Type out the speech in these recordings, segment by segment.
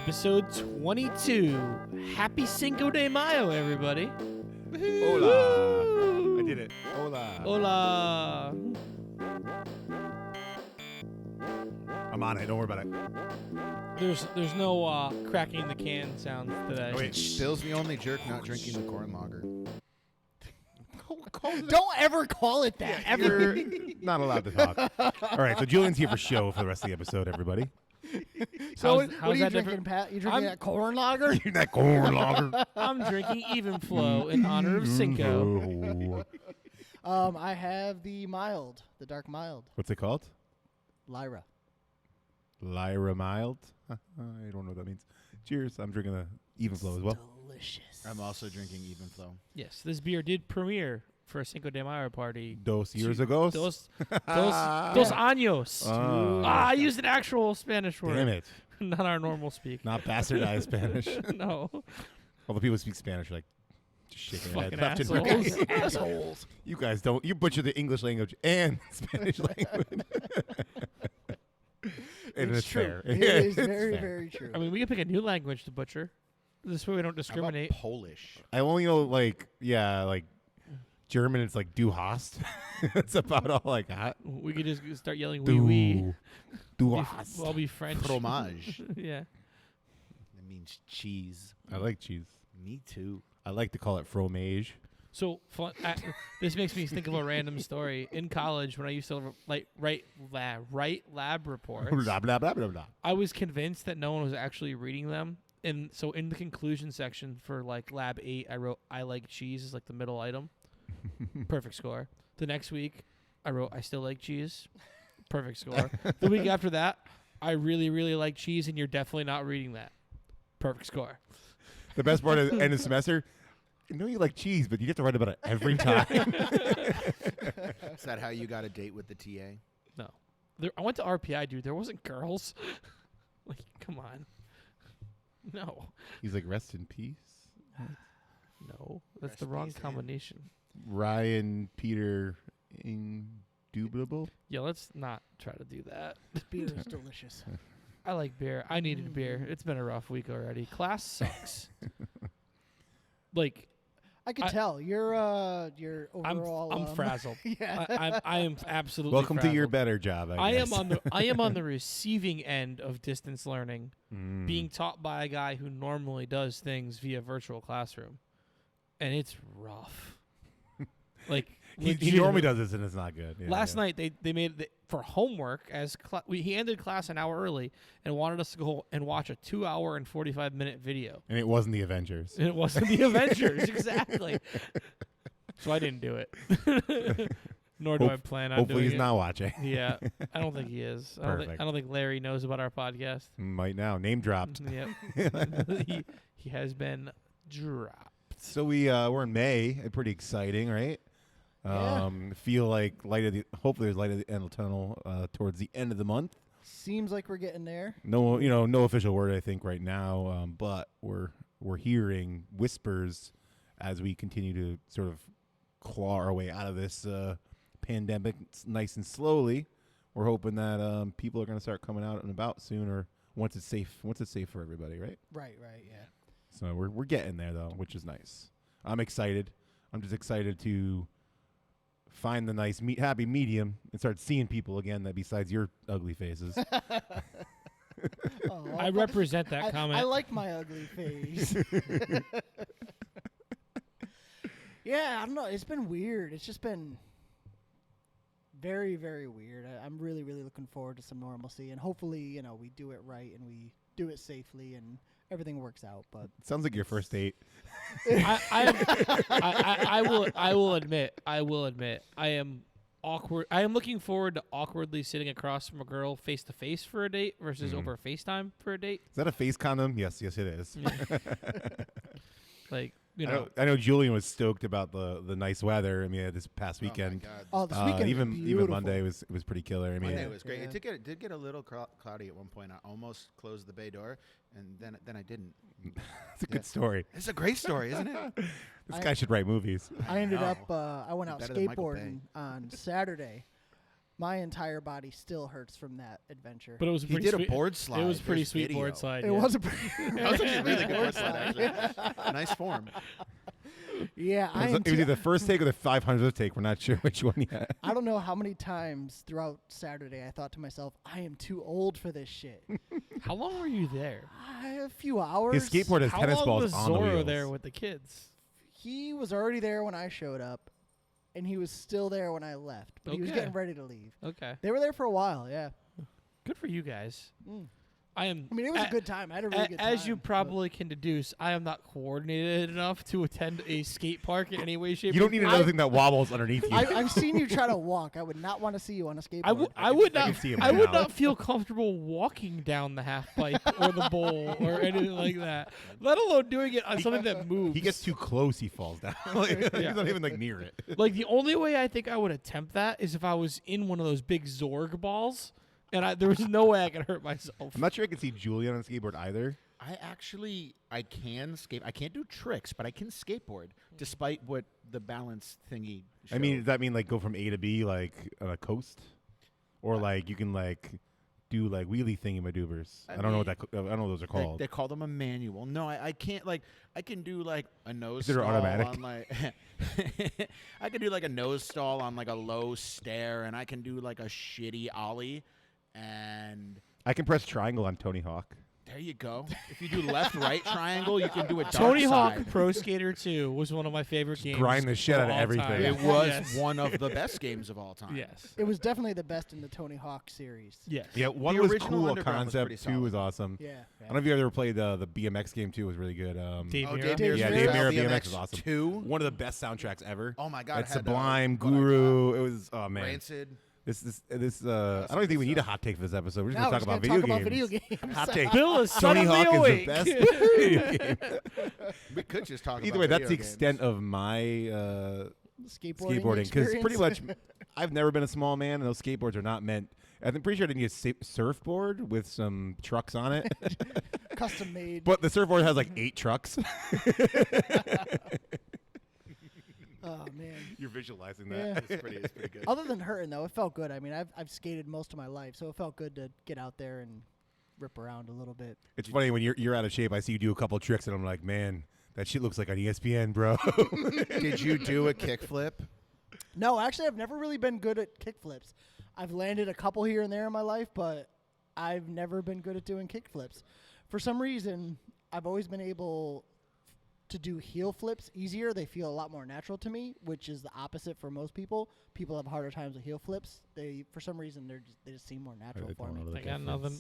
Episode 22. Happy Cinco de Mayo, everybody. Hola. I did it. Hola. Hola. I'm on it. Don't worry about it. There's no cracking the can sounds today. Oh, wait. Bill's the only jerk not drinking the corn lager. Don't ever call it that. Ever. You're not allowed to talk. All right. So Julian's here for show for the rest of the episode, everybody. So How's what are you that drinking, different? Pat? You drinking that corn lager? That corn lager. I'm drinking Even Flow in honor of Cinco. I have the dark mild, What's it called? Lyra. Lyra mild. I don't know what that means. Cheers. I'm drinking the Even Flow as well. Delicious. I'm also drinking Even Flow. Yes, this beer did premiere for a Cinco de Mayo party. Dos years ago. Dos años. Oh. I used an actual Spanish word. Damn it. Not our normal speak. Not bastardized Spanish. No. All the people who speak Spanish are like just shaking their Fucking head left and assholes. right. Assholes. You guys don't. You butcher the English language and Spanish language. And it's true. fair. It Yeah, is it's very, fair. very true. I mean, we can pick a new language to butcher. This way we don't How about discriminate. Polish? I only know like German. It's like du hast. That's about all I got. We could just start yelling wee wee. Du hast. I'll be French. Fromage. Yeah. That means cheese. I like cheese. Me too. I like to call it fromage. So fun, this makes me think of a random story. In college, when I used to write lab reports, Blah blah blah blah blah. I was convinced that no one was actually reading them. And so in the conclusion section for like lab 8, I wrote "I like cheese" as like the middle item. Perfect score. The next week, I wrote "I still like cheese." Perfect score. The week after that, I really, really like cheese, and you're definitely not reading that. Perfect score. The best part of the end of the semester. I know you like cheese, but you have to write about it every time. Is that how you got a date with the TA? No. I went to RPI, dude. There wasn't girls. Like, come on. No. He's like, rest in peace. No. That's Rest the in wrong peace, man. combination. Ryan Peter Indubitable. Yeah, let's not try to do that. This beer is delicious. I like beer. I needed beer. It's been a rough week already. Class sucks. Like, I could tell you're overall. I'm frazzled. Yeah. I am absolutely Welcome to your frazzled. better job. I guess. am on the receiving end of distance learning, Mm. being taught by a guy who normally does things via virtual classroom, and it's rough. Like He normally does this and it's not good. Yeah, Last yeah. night they made it for homework as he ended class an hour early and wanted us to go and watch a 2-hour and 45-minute video. And it wasn't the Avengers. And it wasn't the Avengers, exactly. So I didn't do it. Nor do I plan on Hopefully doing he's it. not watching. Yeah, I don't think he is. Perfect. I don't think Larry knows about our podcast. Might now. Name dropped. Yep. he has been dropped. So we're in May. Pretty exciting, right? Yeah. Feel like hopefully there's light at the end of the tunnel towards the end of the month. Seems like we're getting there. No, no official word I think right now, but we're hearing whispers as we continue to sort of claw our way out of this pandemic nice and slowly. We're hoping that people are going to start coming out and about soon, or once it's safe for everybody, right? Right. Yeah. So we're getting there though, which is nice. I'm excited. I'm just excited to find the nice happy medium and start seeing people again that besides your ugly faces. Oh, I represent that comment. I like my ugly face. Yeah, I don't know. It's been weird. It's just been very, very weird. I'm really, really looking forward to some normalcy, and hopefully, we do it right and we do it safely and everything works out. But Sounds like your first date. I will admit, I am awkward. I am looking forward to awkwardly sitting across from a girl face to face for a date versus over FaceTime for a date. Is that a face condom? Yes, it is. Like, I know Julian was stoked about the nice weather. I mean, this past weekend. Oh, my God. oh, this weekend even beautiful. Monday was pretty killer. I mean, Monday was great. Yeah. It did get a little cloudy at one point. I almost closed the bay door, and then I didn't. it's a good story. It's a great story, isn't it? This guy should write movies. I ended know. up. I went out Better than Michael skateboarding on Saturday. My entire body still hurts from that adventure. But it was a He pretty did sweet, a board slide. It was a pretty There's sweet video. board slide. it yeah. was a That was actually a really good board slide, actually. Nice form. yeah. It was either the first take or the 500th take. We're not sure which one yet. I don't know how many times throughout Saturday I thought to myself, I am too old for this shit. How long were you there? A few hours. His skateboard has How tennis long balls was on the Zorro wheels. there with the kids? He was already there when I showed up, and he was still there when I left. But he was Okay. getting ready to leave. Okay, They were there for a while, yeah. good for you guys. Mm. I am. I mean, it was a good time. I had a really good time. As you but- probably can deduce, I am not coordinated enough to attend a skate park in any way, shape. You don't or need form. another thing that wobbles underneath you. I've seen you try to walk. I would not want to see you on a skateboard. I would I not. can see him I would now. not feel comfortable walking down the half pipe or the bowl or anything like that. Let alone doing it on something that moves. He gets too close, he falls down. Like, Yeah. He's not even like near it. Like the only way I think I would attempt that is if I was in one of those big Zorg balls, and there was no way I could hurt myself. I'm not sure I can see Julian on a skateboard either. I can skate. I can't do tricks, but I can skateboard, despite what the balance thingy. I mean, showed. does that mean like go from A to B like on a coast, or like you can like do like wheelie thingy-madoobers? I don't know what that. I don't know what those are called. They call them a manual. No, I can't. Like, I can do like a nose Is it stall automatic? on like. I can do like a nose stall on like a low stair, and I can do like a shitty ollie, and I can press triangle on Tony Hawk. there you go. If you do left-right triangle, you can do a dark Tony Hawk side. Pro Skater 2 was one of my favorite games. grind the shit of out of all everything. time. It was Yes. one of the best games of all time. Yes. It was definitely the best in the Tony Hawk series. Yes. Yeah, one The was original cool. Underground was Concept pretty 2 solid. was awesome. Yeah. I don't know if you ever played the BMX game too. Was really good. Dave Oh, Mirra? Dave Yeah, Mirra's Dave Style Mirra BMX is awesome. 2. One of the best soundtracks ever. Oh my god! That's it had, Sublime, what I got. Guru. It was man. Rancid. This. I don't even think we need a hot take for this episode. We're just Now gonna we're talk just about gonna video talk games. about video games. Hot take. Bill is Tony suddenly Hawk awake. is the best video game. We could just talk. Either about way, that's the video extent games. of my Skateboarding. skateboarding because pretty experience. much I've never been a small man, and those skateboards are not meant. I'm pretty sure I didn't get a surfboard with some trucks on it, Custom made. but the surfboard has like 8 trucks. Oh man. You're visualizing Yeah. that. It's pretty good. Other than hurting though, it felt good. I mean, I've skated most of my life, so it felt good to get out there and rip around a little bit. It's funny when you're out of shape. I see you do a couple tricks, and I'm like, man, that shit looks like on ESPN, bro. Did you do a kickflip? No, actually, I've never really been good at kickflips. I've landed a couple here and there in my life, but I've never been good at doing kickflips. For some reason, I've always been able to do heel flips easier. They feel a lot more natural to me, which is the opposite for most people. People have harder times with heel flips. For some reason, they just seem more natural I for don't me. know I got nothing.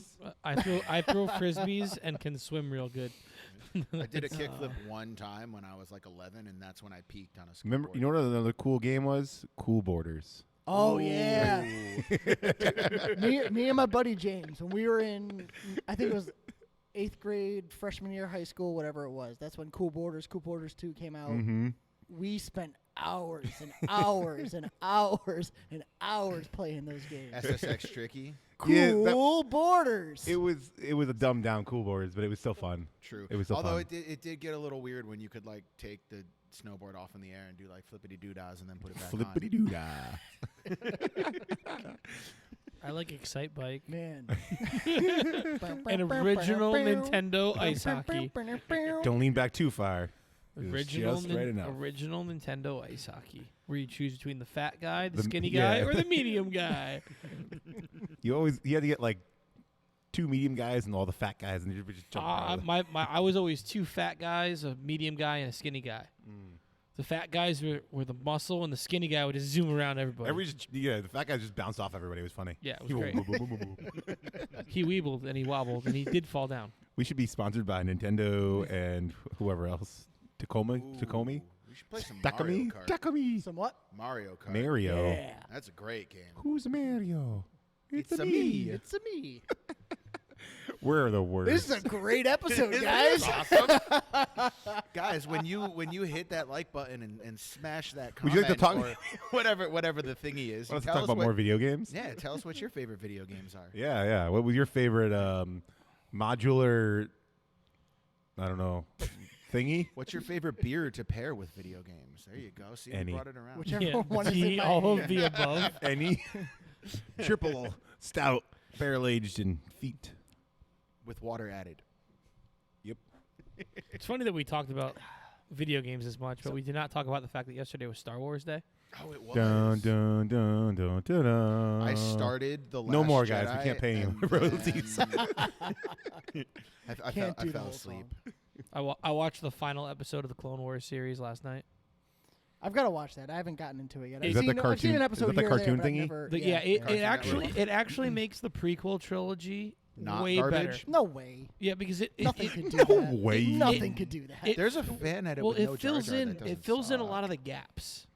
I throw frisbees and can swim real good. I did a kickflip one time when I was like 11, and that's when I peaked on a skateboard. Remember, you know what another cool game was? Cool Borders. Oh, Ooh. yeah. me and my buddy James, when we were in, I think it was 8th grade, freshman year, high school, whatever it was. That's when Cool Borders 2 came out. Mm-hmm. We spent hours and hours and hours and hours playing those games. SSX Tricky. Yeah, that- Cool Borders. It was a dumbed down Cool Borders, but it was still fun. True. It was so Although fun. it did get a little weird when you could like take the snowboard off in the air and do like flippity doodads and then put it back Flippity on. doo dah. I like Excite Bike. Man. An original Nintendo ice hockey. Don't lean back too far. It was Original, just right enough. original Nintendo ice hockey, where you choose between the fat guy, the The- skinny yeah. guy, or the medium guy. You had to get like 2 medium guys and all the fat guys, and you just jump out of it. I was always 2 fat guys, a medium guy, and a skinny guy. The fat guys were the muscle, and the skinny guy would just zoom around everybody. The fat guys just bounced off everybody. It was funny. Yeah, it was great. He weebled and he wobbled and he did fall down. We should be sponsored by Nintendo and whoever else. Takomi? We should play some Mario Kart. Takumi. Somewhat. Mario Kart. Mario. Yeah. That's a great game. Who's Mario? It's a me. It's a me. We're the worst. This is a great episode, Isn't guys. this awesome? Guys, when you hit that like button and smash that Would comment you like to talk- or whatever the thingy is, Want us to tell talk us about what- more video games? Yeah, tell us what your favorite video games are. Yeah. What was your favorite modular, I don't know, thingy? What's your favorite beer to pair with video games? There you go. See, Any. we brought it around. Whichever Yeah, one is in my all hand. of the above. Any? Triple stout, barrel aged in feet. with water added. Yep. It's funny that we talked about video games as much, but we did not talk about the fact that yesterday was Star Wars Day. Oh, it was. Dun dun dun dun dun. Dun. I started the last No more, Jedi, guys. We can't pay you and royalties. then I Can't do the fell whole asleep. I watched the final episode of the Clone Wars series last night. I've got to watch that. I haven't gotten into it yet. Is I've that seen, the I've seen an cartoon- episode is that the here or there, cartoon but I've thingy? never- Yeah, it Cartoon actually Network. it actually makes the prequel trilogy Not way garbage? better. No way. Yeah, because Nothing could do no that. way. Nothing could do that. it- There's a fan edit well, with no it fills Jar Jar in that it doesn't fills in a lot suck. of the gaps,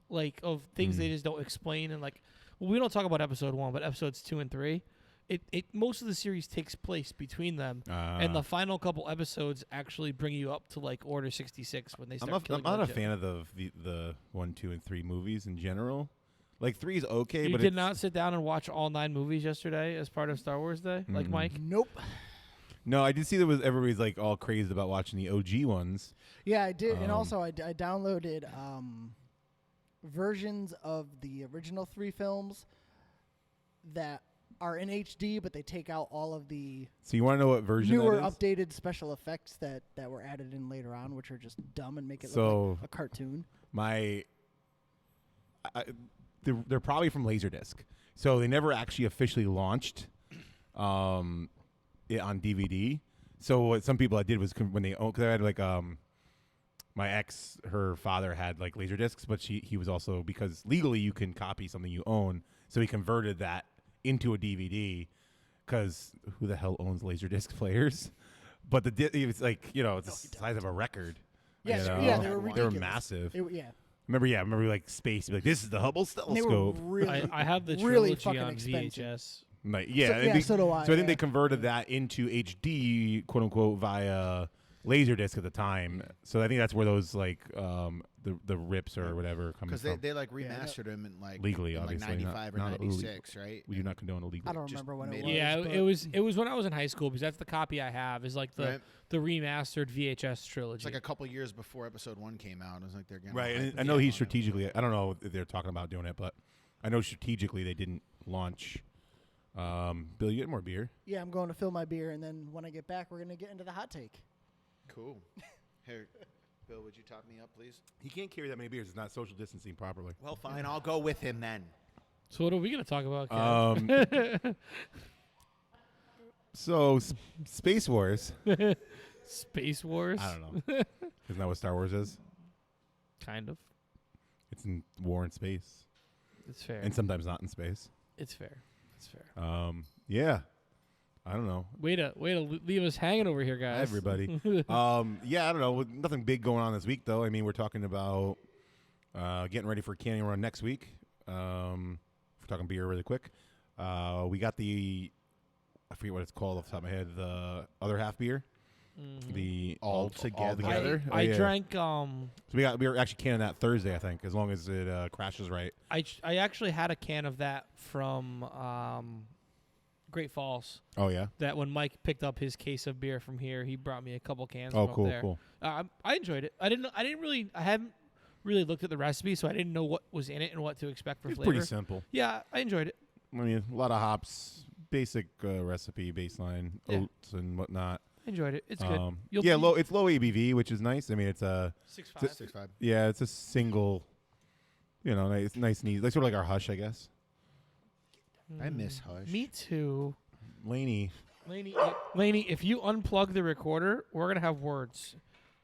like of things they just don't explain. And like, well, we don't talk about episode 1, but episodes 2 and 3, it most of the series takes place between them, and the final couple episodes actually bring you up to like Order 66 when they start I'm killing. not a all the fan of the 1, 2, and 3 movies in general. Like 3 is okay, You but did it's, not sit down and watch all 9 movies yesterday as part of Star Wars Day, like Mm-mm. Mike. Nope. No, I did see that was everybody's like all crazed about watching the OG ones. Yeah, I did, and Um, also I downloaded versions of the original 3 films that are in HD, but they take out all of the So you want to know what version newer, that is? updated special effects that were added in later on, which are just dumb and make it So- look like a cartoon. They're probably from Laserdisc, so they never actually officially launched it on DVD. So what some people I did was when they owned, because I had like my ex, her father had like Laserdiscs, but he was also, because legally you can copy something you own, so he converted that into a DVD. Because who the hell owns Laserdisc players? But it's like, it's the size of a record. Yeah, you they- know? yeah, they were They were ridiculous. massive. Yeah, Remember like space. Like, this is the Hubble and they were telescope. really. I have the really trilogy fucking on expensive. VHS. Like, yeah, So- and yeah, they- so do I, So I think yeah. they converted that into HD, quote unquote, via Laserdisc at the time. So I think that's where those like the rips or whatever coming Because from. they like Yeah, no. remastered him in like Legally, in, like obviously, 95 or not 96, right? We do not condone illegal. I don't just remember when it made was. it- Yeah, but it was when I was in high school, because that's the copy I have is like Right? the remastered VHS trilogy. It's like a couple years before episode 1 came out. It was like they're getting Right, all and hyped I know up he on it. strategically. I don't know if they're talking about doing it, but I know strategically they didn't launch. Bill, you get more beer. Yeah, I'm going to fill my beer, and then when I get back, we're gonna get into the hot take. Cool. Here, Bill, would you top me up, please? He can't carry that many beers. It's not social distancing properly. Well, fine. I'll go with him then. so what are we gonna talk about? Kev? So Space Wars. Space Wars. I don't know. Isn't that what Star Wars is? Kind of. It's in war in space, It's fair. and sometimes not in space. It's fair. It's fair. Yeah. I don't know. Way to leave us hanging over here, guys. Hi, everybody. Yeah, I don't know. With nothing big going on this week, though. I mean, we're talking about getting ready for Canning Run next week. If we're talking beer really quick. We got I forget what it's called off the top of my head, the other half beer. Mhm. The All Together. Oh, I yeah. drank. So we were actually canning that Thursday, I think, as long as it crashes right. I actually had a can of that from Great Falls. Oh yeah. That when Mike picked up his case of beer from here, he brought me a couple cans. Oh, from up cool, there. cool. I enjoyed it. I hadn't really looked at the recipe, so I didn't know what was in it and what to expect for It's flavor. pretty simple. Yeah, I enjoyed it. I mean, a lot of hops, basic recipe, baseline, Yeah. oats and whatnot. I enjoyed it. It's good. It's low ABV, which is nice. I mean, it's a 6.5. 6.5. it's a single, nice and easy, like sort of like our Hush, I guess. I miss Hush. Me too. Laney, Laney, if you unplug the recorder, we're gonna have words.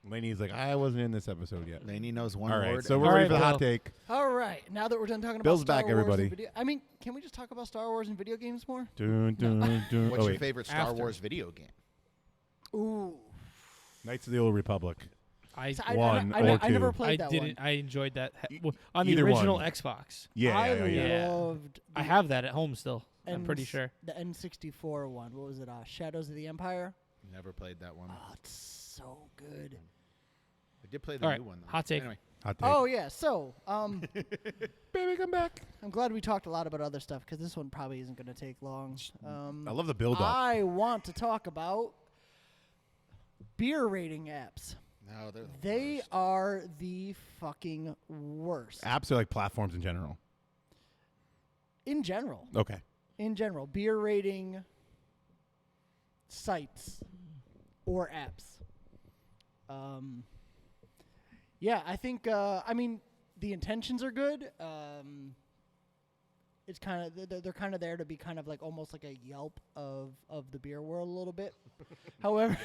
Laney's like, I wasn't in this episode yet. Laney knows one All right, word. so and we're All ready right, for the hot Bill. take. All right, now that we're done talking Bill's about Star back, Wars everybody. and video, can we just talk about Star Wars and video games more? Dun, dun, dun. What's Oh, your wait. favorite Star After. Wars video game? Ooh, Knights of the Old Republic. I So One I or never two. played that didn't. one. I enjoyed that E- on the either original one. Xbox. Yeah, I yeah, yeah. Yeah. loved. I the have that at home still. I'm pretty N- sure. the N64 one. What was it? Shadows of the Empire. Never played that one. Oh, it's so good. I did play the All right, new one, though. hot take. Anyway, Hot take. Oh yeah, so baby, come back. I'm glad we talked a lot about other stuff because this one probably isn't going to take long. I love the build up. I want to talk about beer rating apps. no, they're the They worst. are the fucking worst. Apps are like platforms in general. In general. Okay. In general, beer rating sites or apps. Yeah, I think. I mean, the intentions are good. It's kind of they're kind of there to be kind of like almost like a Yelp of the beer world a little bit. However,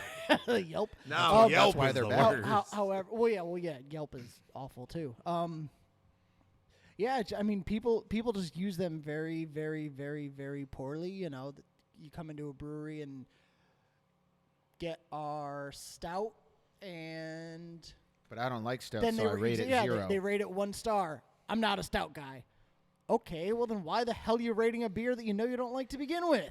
Yelp. No, Yelp that's why is they're the better. worst. However, well, yeah, Yelp is awful too. Yeah, I mean, people just use them very, very, very, very poorly. You know, you come into a brewery and get our stout, and But I don't like stout, then so they I rate it yeah, 0. they rate it 1 star. I'm not a stout guy. Okay, well then why the hell are you rating a beer that you know you don't like to begin with?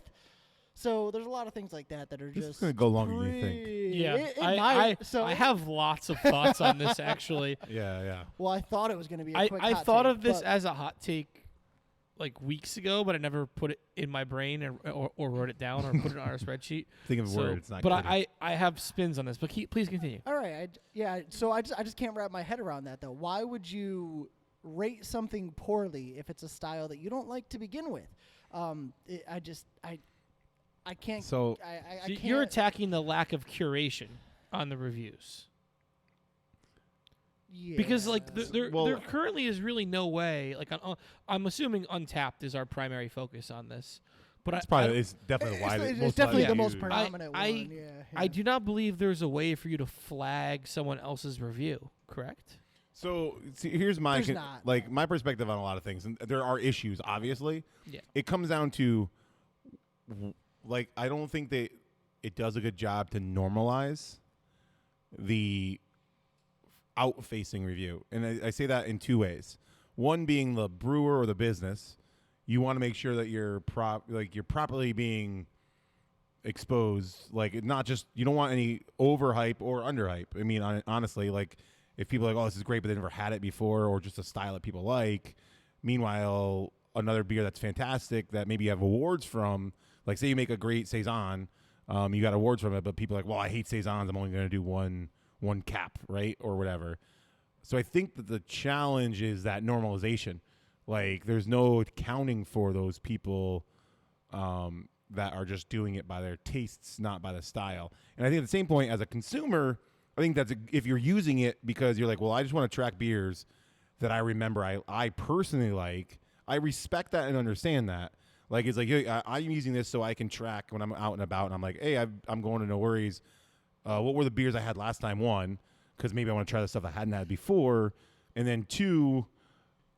So there's a lot of things like that that are This is just gonna go longer than you think. Yeah, It I might. So I have lots of thoughts on this actually. Yeah. well, I thought it was going to be a I quick I hot thought take, of this but as a hot take like weeks ago, but I never put it in my brain or wrote it down or put it on our spreadsheet. Think of a So, word. It's not. but good. I have spins on this. But please continue. all right, so I just can't wrap my head around that though. Why would you rate something poorly if it's a style that you don't like to begin with? I can't. So I So can't. you're attacking the lack of curation on the reviews. Because like there currently is really no way. Like I'm assuming Untapped is our primary focus on this, but it's probably it's definitely why it's definitely the most used. predominant I- one. Yeah, I do not believe there's a way for you to flag someone else's review. Correct? So see, here's my There's not. like my perspective on a lot of things, and there are issues. Obviously, Yeah. it comes down to like I don't think that it does a good job to normalize the out-facing review, and I say that in 2 ways. One being the brewer or the business, you want to make sure that you're properly being exposed. Like not just you don't want any overhype or underhype. I mean, honestly, like if people are like, oh, this is great, but they never had it before, or just a style that people like. Meanwhile, another beer that's fantastic that maybe you have awards from, like say you make a great saison, you got awards from it, but people are like, well, I hate saisons. I'm only going to do one cap, right, or whatever. So I think that the challenge is that normalization. Like there's no accounting for those people that are just doing it by their tastes, not by the style. And I think at the same point, as a consumer, I think that's if you're using it because you're like, well, I just want to track beers that I remember I personally like. I respect that and understand that. Like it's like hey, I'm using this so I can track when I'm out and about, and I'm like, hey, I'm going to No Worries. What were the beers I had last time? 1, because maybe I want to try the stuff I hadn't had before, and then 2,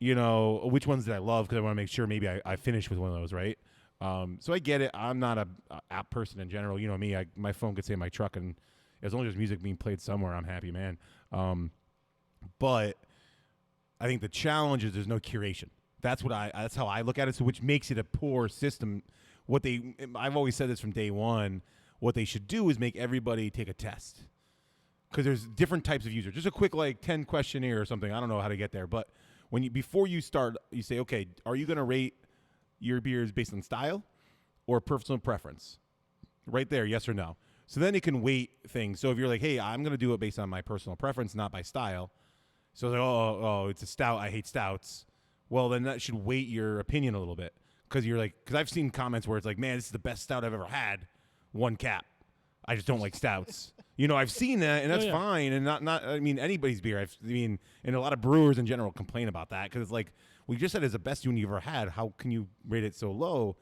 you know, which ones did I love because I want to make sure maybe I finish with one of those, right? So I get it. I'm not a app person in general. You know me. My phone could stay in my truck, and as long as there's music being played somewhere, I'm happy, man. But I think the challenge is there's no curation. That's how I look at it. So which makes it a poor system. I've always said this from day one. What they should do is make everybody take a test, because there's different types of users. Just a quick 10 questionnaire or something. I don't know how to get there, but before you start, you say, okay, are you going to rate your beers based on style or personal preference? Right there, yes or no. So then it can weight things. So if you're like, hey, I'm going to do it based on my personal preference, not by style. So like, oh, it's a stout. I hate stouts. Well, then that should weight your opinion a little bit, because I've seen comments where it's like, man, this is the best stout I've ever had. 1 cap. I just don't like stouts. I've seen that, and that's fine. And not. I mean, anybody's beer. And a lot of brewers in general complain about that, because it's like, we just said it's the best one you've ever had. How can you rate it so low?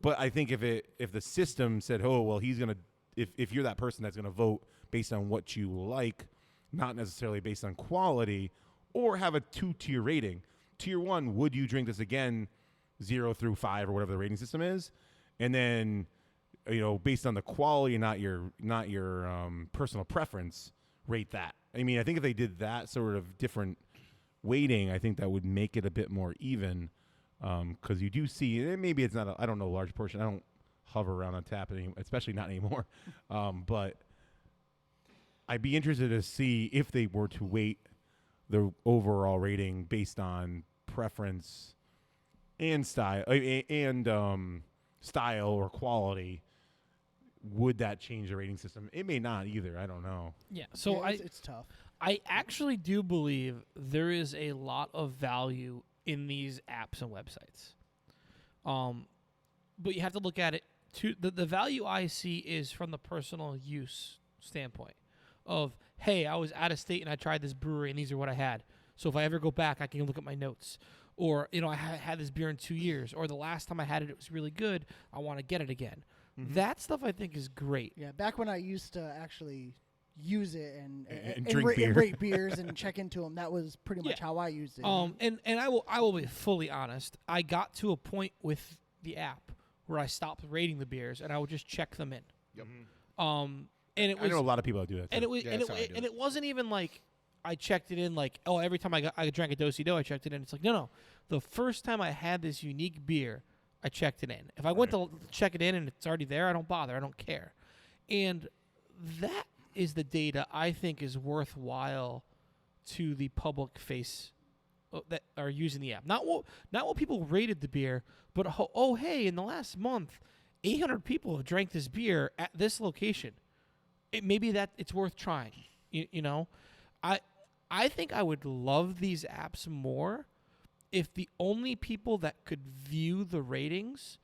But I think if the system said, oh well, he's gonna, if you're that person that's gonna vote based on what you like, not necessarily based on quality, or have a 2-tier rating. Tier 1, would you drink this again? 0 through 5 or whatever the rating system is, and then, based on the quality, not your personal preference, rate that. I mean, I think if they did that sort of different weighting, I think that would make it a bit more even. Because you do see, and maybe it's not, I don't know, a large portion. I don't hover around on tap anymore, especially not anymore. But I'd be interested to see if they were to weight the overall rating based on preference and style style or quality. Would that change the rating system? It may not either. I don't know. Yeah. So Yeah, it's tough. I actually do believe there is a lot of value in these apps and websites. But you have to look at it the value I see is from the personal use standpoint of, hey, I was out of state and I tried this brewery and these are what I had. So if I ever go back, I can look at my notes. Or, I had this beer in 2 years. Or the last time I had it, it was really good. I want to get it again. Mm-hmm. That stuff I think is great. Yeah, back when I used to actually use it and drink beer. and rate beers and check into them, that was pretty much how I used it. And I will be fully honest. I got to a point with the app where I stopped rating the beers and I would just check them in. Yep. And it was, I know a lot of people that do that. and too. it was, Yeah, and that's how I do and it. it wasn't even like I checked it in like, oh, every time I drank a Do, I checked it in. It's like, no. The first time I had this unique beer, I checked it in. If I went to check it in and it's already there, I don't bother. I don't care. And that is the data I think is worthwhile to the public face that are using the app. Not what people rated the beer, but hey, in the last month, 800 people have drank this beer at this location. Maybe that it's worth trying. I think I would love these apps more if the only people that could view the ratings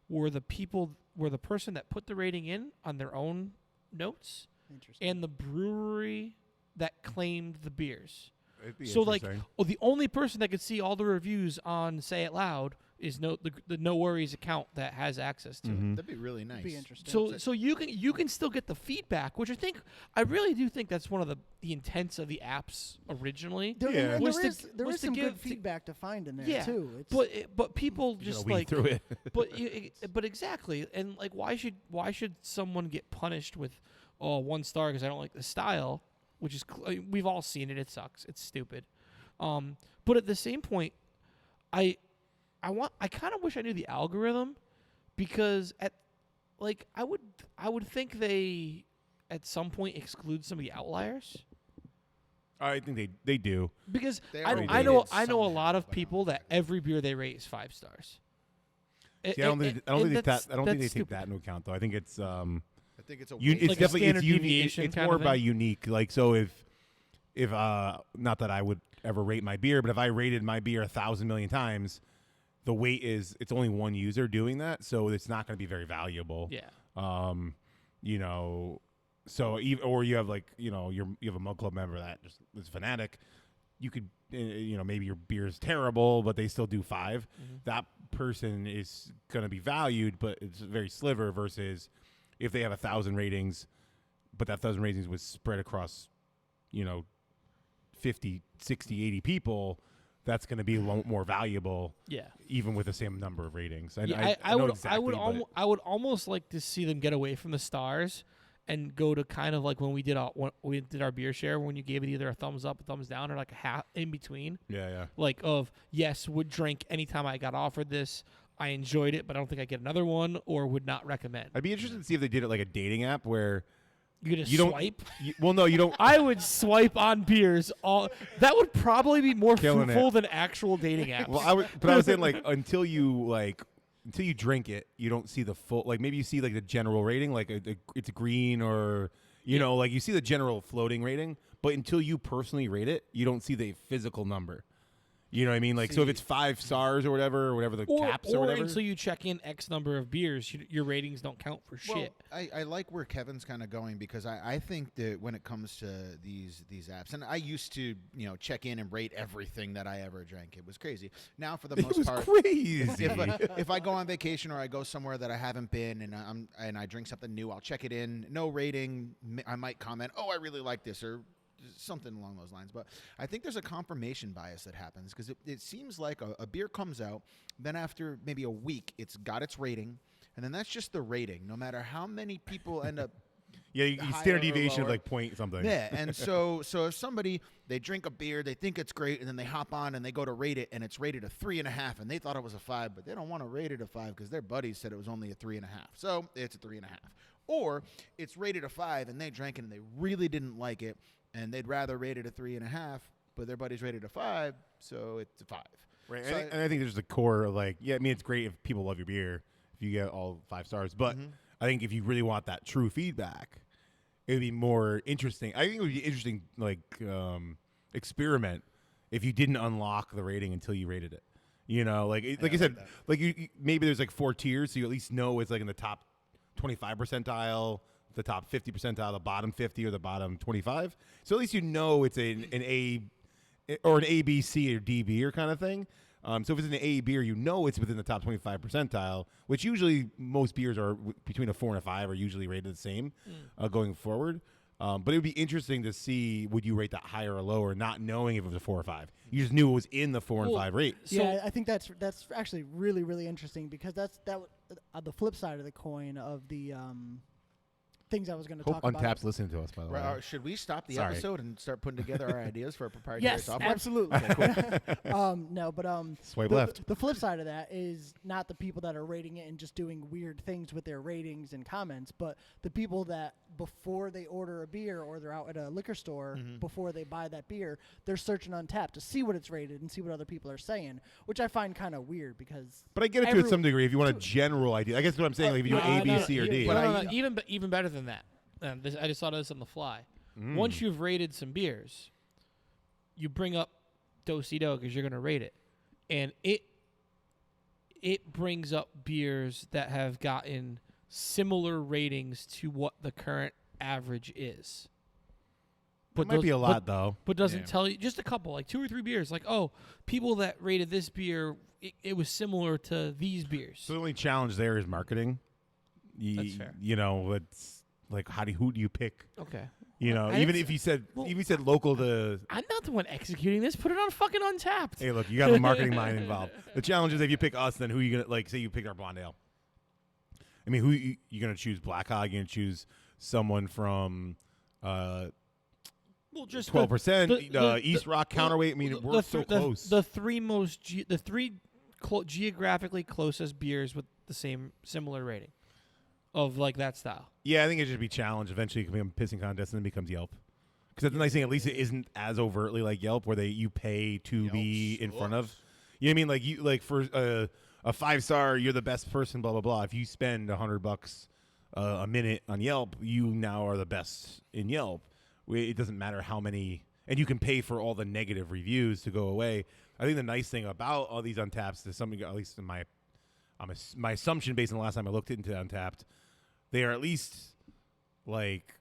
were the person that put the rating in on their own notes Interesting. and the brewery that claimed the beers. It'd be So like, interesting. the only person that could see all the reviews on Say It Loud is the No Worries account that has access to it. Mhm. That'd be really nice. Be interesting. So you can still get the feedback, which I really do think that's one of the intents of the apps originally. There, Yeah. and Was there to- is there was is to some give- good feedback to find in there Yeah, too. It's, But people You gotta just weed like through it. but exactly, and like why should someone get punished with 1 star because I don't like the style, which is we've all seen it. It sucks. It's stupid. But at the same point, I kind of wish I knew the algorithm because I would think they at some point exclude some of the outliers I think they do. because They I already know did I know a somehow, lot of but I people don't that think- every beer they rate is 5 stars. See, I don't think I don't think that's they take stupid. that into account though. I think it's I think it's a it's Like a definitely standard it's unique. deviation It's kind more of by thing? unique. Like so if not that I would ever rate my beer, but if I rated my beer 1,000 million times, the weight it's only one user doing that, so it's not going to be very valuable. Yeah. So or you have you have a Mug Club member that just is fanatic. You could maybe your beer is terrible, but they still do 5. Mm-hmm. That person is going to be valued, but it's a very sliver versus if they have 1,000 ratings, but that 1,000 ratings was spread across 50, 60, 80 people. That's going to be more valuable, Yeah. even with the same number of ratings. I I know would exactly, but I would almost like to see them get away from the stars and go to kind of like when we did our beer share, when you gave it either a thumbs up, a thumbs down, or like a half in between. yeah. Like of yes, would drink anytime I got offered this. I enjoyed it, but I don't think I get another one, or would not recommend. I'd be interested to see if they did it like a dating app where You could just you don't. swipe. No, you don't. I would swipe on beers. That would probably be more Killing fruitful it. than actual dating apps. Well, I was saying like until you drink it, you don't see the full. Like maybe you see like the general rating, like it's green or like you see the general floating rating, but until you personally rate it, you don't see the physical number. You know what I mean? Like so, if it's 5 stars or whatever the caps or whatever. Until you check in X number of beers, your ratings don't count for Well, shit. I like where Kevin's kind of going because I think that when it comes to these apps, and I used to check in and rate everything that I ever drank. It was crazy. Now for the It most was part, crazy. if I go on vacation or I go somewhere that I haven't been and I drink something new, I'll check it in. No rating. I might comment, "Oh, I really like this," or something along those lines. But I think there's a confirmation bias that happens because it seems like a beer comes out, then after maybe a week, it's got its rating, and then that's just the rating. No matter how many people end up. Yeah, you higher standard or deviation of lower. like point something. Yeah, and so if somebody they drink a beer, they think it's great, and then they hop on and they go to rate it, and it's rated a 3.5, and they thought it was a 5, but they don't want to rate it a 5 because their buddies said it was only a 3.5, so it's a 3.5. Or it's rated a 5, and they drank it and they really didn't like it, and they'd rather rate it a 3.5, but their buddies rated a 5, so it's a 5. Right, So and I think there's the core of like, I mean, it's great if people love your beer, if you get all 5 stars, but I think if you really want that true feedback, it would be more interesting. I think it would be interesting, like, experiment if you didn't unlock the rating until you rated it. You know, like I you said, that. like you maybe there's like 4 tiers, so you at least know it's like in the top 25 percentile, the top 50 percentile, the bottom 50 or the bottom 25. So at least you know it's an A or an A, B, C or D beer kind of thing. So if it's an A beer, you know it's within the top 25 percentile, which usually most beers are between a 4 and a 5 are usually rated the same going forward. But it would be interesting to see, would you rate that higher or lower, not knowing if it was a 4 or 5. You just knew it was in the 4 and 5 rate. So yeah, I think that's actually really, really interesting because that's the flip side of the coin of the things I was going to talk Hope about. Untapped's listening to us, by the way. Should we stop the Sorry. episode and start putting together our ideas for a proprietary Yes, software? absolutely. No, but Swipe the, left. The flip side of that is not the people that are rating it and just doing weird things with their ratings and comments, but the people that before they order a beer or they're out at a liquor store before they buy that beer, they're searching Untappd to see what it's rated and see what other people are saying, which I find kind of weird because. But I get it to some degree if you want a general idea. I guess what I'm saying, like if you want A, B, C, or D. But even better than that. I just thought of this on the fly. Once you've rated some beers, you bring up Do-Si-Do because you're going to rate it, and it brings up beers that have gotten similar ratings to what the current average is. But might be a lot, though. But doesn't tell you, just a couple, like 2 or 3 beers. Like, oh, people that rated this beer, it was similar to these beers. So the only challenge there is marketing. That's fair. You know, it's like who do you pick? Okay. You know, even if you said local to. I'm not the one executing this. Put it on fucking Untapped. Hey, look, you got a marketing mind involved. The challenge is if you pick us, then who are you gonna like? Say you pick our blonde ale. I mean, who you gonna choose? Black Hog? You gonna choose someone from? Well, just 12%. East Rock counterweight. I mean, we're so close. The three geographically closest beers with the similar rating of like that style. Yeah, I think it should be challenged. Eventually, it can become a pissing contest and then becomes Yelp. Because that's the nice thing. At least it isn't as overtly like Yelp, where you pay to be in front of. You know what I mean? Like for a 5-star, you're the best person. Blah blah blah. If you spend $100 a minute on Yelp, you now are the best in Yelp. It doesn't matter how many, and you can pay for all the negative reviews to go away. I think the nice thing about all these Untapped is something, at least in my assumption based on the last time I looked into Untapped, they are at least like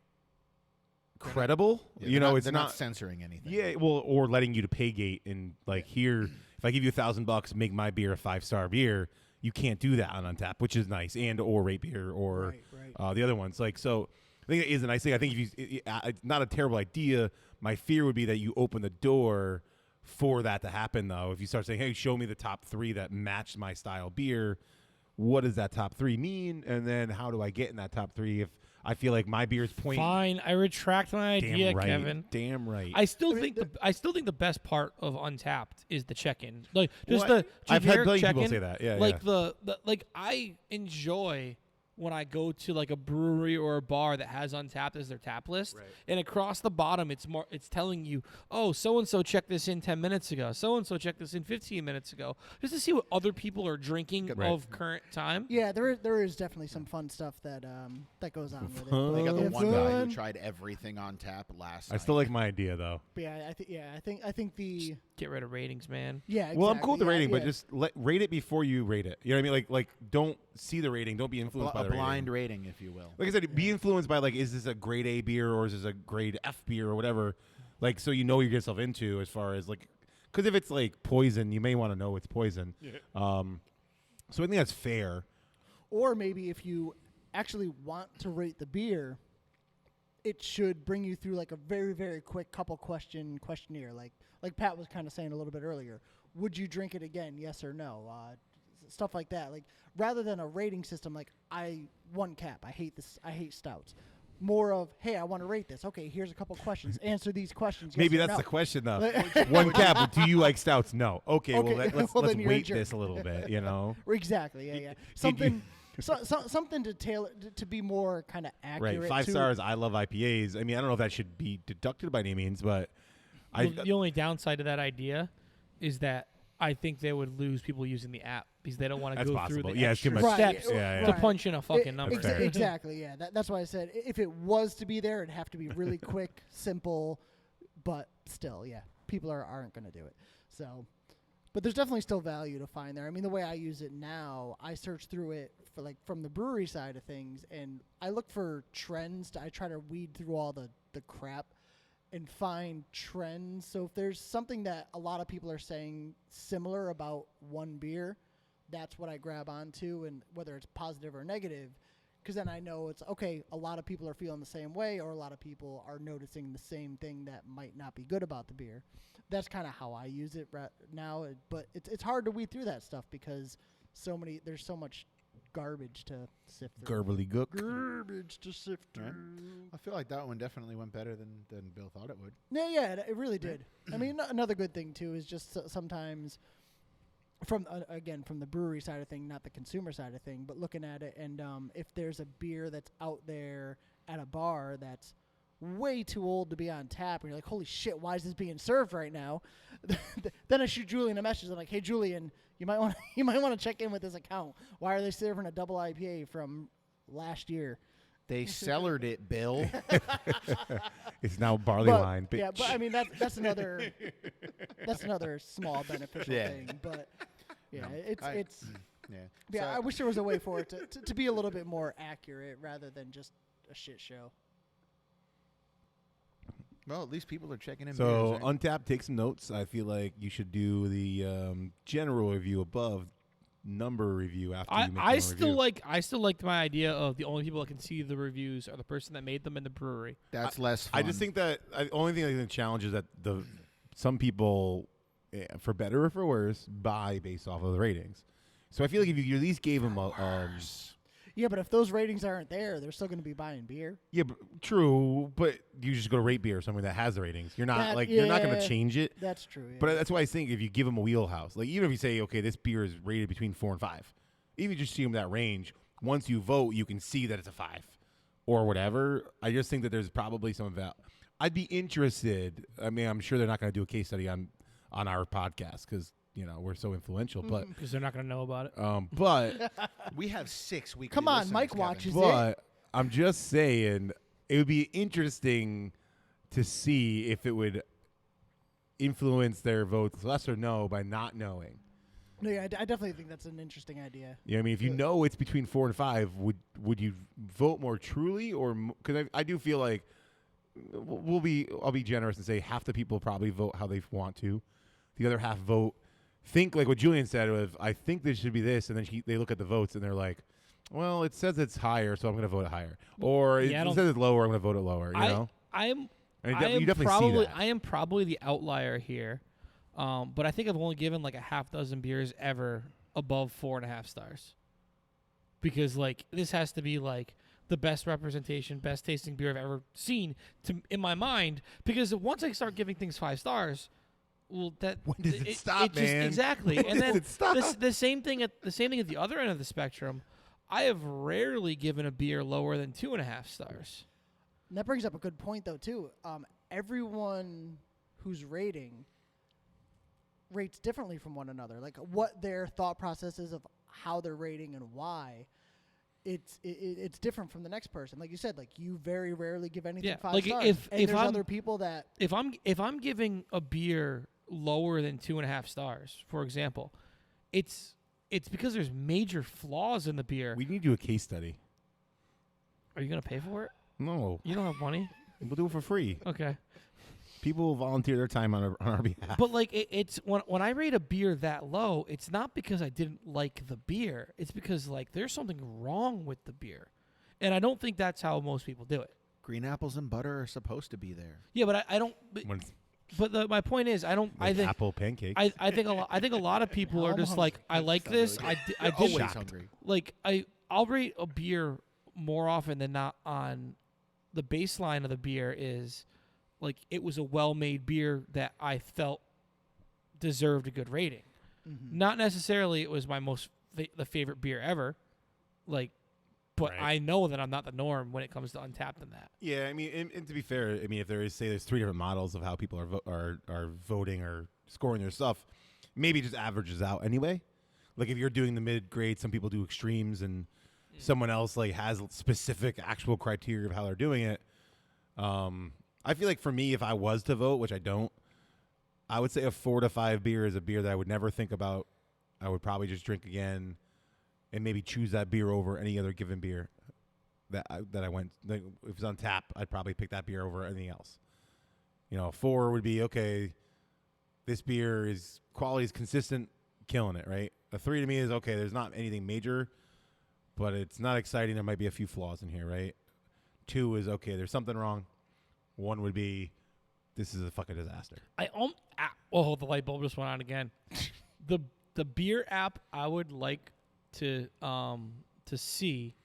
credible. Yeah, it's they're not censoring anything. Yeah, well, or letting you to pay gate and like here, if I give you $1,000, make my beer a 5-star beer, you can't do that on Untapped, which is nice, and or rate beer or right. The other ones. Like so. I think it is a nice thing. I think it's not a terrible idea. My fear would be that you open the door for that to happen, though. If you start saying, hey, show me the top 3 that match my style beer, what does that top 3 mean? And then how do I get in that top 3 if I feel like my beer's point? Fine, I retract my idea, Damn right. Kevin. Damn right. I still think the best part of Untapped is the check-in. Like just I've had generic people check-in. say that. Yeah, like the like I enjoy when I go to like a brewery or a bar that has Untapped as their tap list, and across the bottom it's telling you, oh, so and so checked this in 10 minutes ago, so and so checked this in 15 minutes ago, just to see what other people are drinking of current time. Yeah, there is definitely some fun stuff that goes on with it. But They got the it's one guy fun. who tried everything on tap last I still like my idea, though. But I think the Get rid of ratings, man. yeah. Exactly. Well, I'm cool with the rating, yeah. but just rate it before you rate it. You know what I mean? Like don't see the rating. Don't be influenced by a the blind rating, if you will. Like I said, be influenced by like, is this a grade A beer or is this a grade F beer or whatever? Like, so you know what you get yourself into as far as like, because if it's like poison, you may want to know it's poison. Yeah. So I think that's fair. Or maybe if you actually want to rate the beer, it should bring you through like a very, very quick couple questionnaire. Like Pat was kind of saying a little bit earlier. Would you drink it again? Yes or no? Stuff like that. Like rather than a rating system, like one cap. I hate this. I hate stouts. More of, hey, I want to rate this. Okay, here's a couple questions. Answer these questions. Maybe yes or that's no. the question, though. One cap. But do you like stouts? No. Okay. Well, let's then you're a wait jerk. this a little bit. You know. Exactly. Yeah. Something. Something to tailor to be more kind of accurate. Right. 5 stars. I love IPAs. I mean, I don't know if that should be deducted by any means, but The only downside to that idea is that I think they would lose people using the app because they don't want to go possible. through the Yeah, it's too extra much. steps Yeah. to punch in a fucking number. Exactly. Yeah. That's why I said if it was to be there, it'd have to be really quick, simple, but still, yeah, people aren't going to do it. So, But there's definitely still value to find there. I mean, the way I use it now, I search through it for like from the brewery side of things, and I look for trends. I try to weed through all the crap and find trends. So if there's something that a lot of people are saying similar about one beer, that's what I grab onto, and whether it's positive or negative, because then I know it's okay. A lot of people are feeling the same way, or a lot of people are noticing the same thing that might not be good about the beer. That's kind of how I use it now. But it's hard to weed through that stuff because there's so much garbage to sift through. Garbly gook. Garbage to sift through. Right. I feel like that one definitely went better than Bill thought it would. Yeah, it really did. I mean, another good thing too is just sometimes from the brewery side of thing, not the consumer side of thing, but looking at it and if there's a beer that's out there at a bar that's way too old to be on tap, and you're like, holy shit, why is this being served right now? Then I shoot Julian a message. I'm like, hey Julian, you might want to check in with this account. Why are they serving a double IPA from last year? They cellared it, Bill. It's now barley wine. Bitch. Yeah, but I mean that's another small beneficial thing. But yeah, it's yeah. Yeah, So- I wish there was a way for it to be a little bit more accurate rather than just a shit show. Well, at least people are checking in. So beers, right? Untapped, take some notes. I feel like you should do the general review above number review after you make I your still review. I still like my idea of the only people that can see the reviews are the person that made them in the brewery. That's less fun. I just think that the only thing I think the challenge is that some people, for better or for worse, buy based off of the ratings. So I feel like if you at least gave them Yeah, but if those ratings aren't there, they're still going to be buying beer. yeah, true, but you just go to rate beer or something that has the ratings. You're not you're not going to change it. That's true. Yeah. But that's why I think if you give them a wheelhouse, like even if you say, okay, this beer is rated between 4 and 5, even if you just see them that range, once you vote, you can see that it's a 5 or whatever. I just think that there's probably some of that. I'd be interested. I mean, I'm sure they're not going to do a case study on our podcast because we're so influential, but Because they're not going to know about it. but we have 6 weekly. Come on, listeners, Mike Kevin. watches it. but I'm just saying it would be interesting to see if it would influence their votes, yes or no, by not knowing. No, yeah, I definitely think that's an interesting idea. Yeah, I mean, if you know it's between 4 and 5, would you vote more truly, or because I do feel like I'll be generous and say half the people probably vote how they want to, the other half vote. Think like what Julian said of I think this should be this, and then they look at the votes and they're like, well, it says it's higher, so I'm going to vote it higher, or it says it's lower, I'm going to vote it lower. I am You definitely see that. I am probably the outlier here, but I think I've only given like a half dozen beers ever above 4.5 stars, because like this has to be like the best representation, best tasting beer I've ever seen in my mind. Because once I start giving things 5 stars. Well, when does it stop, man? Exactly, When and does then it stop? the same thing at the other end of the spectrum. I have rarely given a beer lower than 2.5 stars. And that brings up a good point, though, too. Everyone who's rating rates differently from one another. Like what their thought process is of how they're rating and why. It's different from the next person. Like you said, like you very rarely give anything 5 like stars. if There's I'm, other people that if I'm giving a beer lower than 2.5 stars, for example, it's because there's major flaws in the beer. We need to do a case study. Are you gonna pay for it? No, You don't have money. we'll do it for free. Okay. People will volunteer their time on our behalf. But like it's when I rate a beer that low, it's not because I didn't like the beer. It's because like there's something wrong with the beer, and I don't think that's how most people do it. Green apples and butter are supposed to be there. Yeah, but I don't. When it's But my point is, I don't. I like think apple pancakes. I think a lot of people are I'm just hungry. like, I like this. Sounds I You're did always shocked. hungry. like I'll rate a beer more often than not on the baseline of the beer is like it was a well-made beer that I felt deserved a good rating. Mm-hmm. Not necessarily it was my most the favorite beer ever, like, but Right. I know that I'm not the norm when it comes to Untapped and that. Yeah, I mean, and to be fair, I mean, if there's 3 different models of how people are voting or scoring their stuff, maybe it just averages out anyway. Like if you're doing the mid grade, some people do extremes, and someone else like has specific actual criteria of how they're doing it. I feel like for me, if I was to vote, which I don't, I would say a 4 to 5 beer is a beer that I would never think about. I would probably just drink again, and maybe choose that beer over any other given beer that I went. Like, if it's on tap, I'd probably pick that beer over anything else. You know, a 4 would be okay. This beer is quality is consistent, killing it, right? A 3 to me is okay. There's not anything major, but it's not exciting. There might be a few flaws in here, right? 2 is okay. There's something wrong. 1 would be, this is a fucking disaster. Oh, the light bulb just went on again. The beer app I would like to see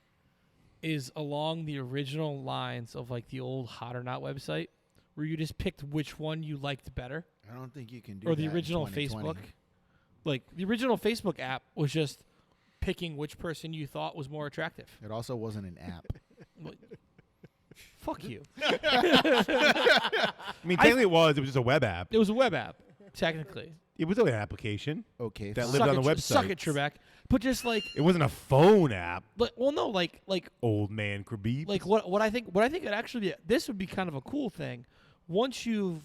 is along the original lines of like the old Hot or Not website, where you just picked which one you liked better. I don't think you can do Or that the in original 2020. Facebook. Like, the original Facebook app was just picking which person you thought was more attractive. It also wasn't an app. Well, fuck you. I mean, technically it was just a web app. It was a web app, technically. It was only an application Okay. that fine. lived on the website. Suck it, Trebek. But just like, It wasn't a phone app. like Old man Khabib. like what I think it actually be, this would be kind of a cool thing. Once you've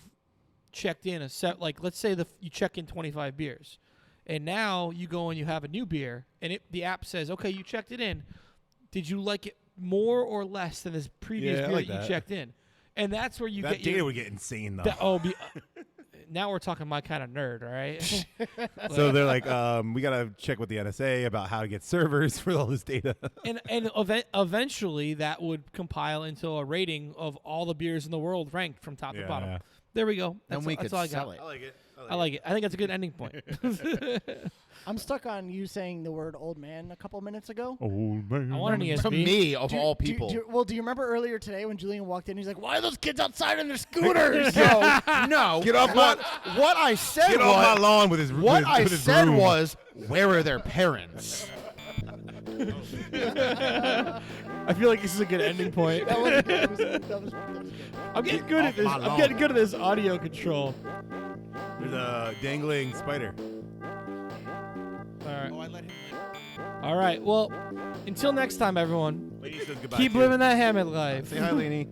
checked in a set, like let's say you check in 25 beers, and now you go and you have a new beer, and the app says, okay, you checked it in. Did you like it more or less than this previous Yeah, I beer like that you that. checked in? And that's where you that get data your, would get insane though. now we're talking my kind of nerd, all right? So they're like, we gotta check with the NSA about how to get servers for all this data. and eventually that would compile into a rating of all the beers in the world ranked from top to bottom. Yeah. There we go. Then That's, we that's could all I sell got. it. I like it. I like it. I think that's a good ending point. I'm stuck on you saying the word old man a couple minutes ago. Old man. I want an ESP. To me, of all Do people. you remember earlier today when Julian walked in? He's like, "Why are those kids outside on their scooters?" No. Get off my What I said get was, off my lawn with his what with, I with his said broom. was, where are their parents? I feel like this is a good ending point. that was good. That was good. I'm getting good at this. my I'm lawn. getting good at this audio control. There's a dangling spider. All right. Oh, I let him live. All right. Well, until next time, everyone. Lady says goodbye. Keep too. living that Hammock life. Say hi, Lainey.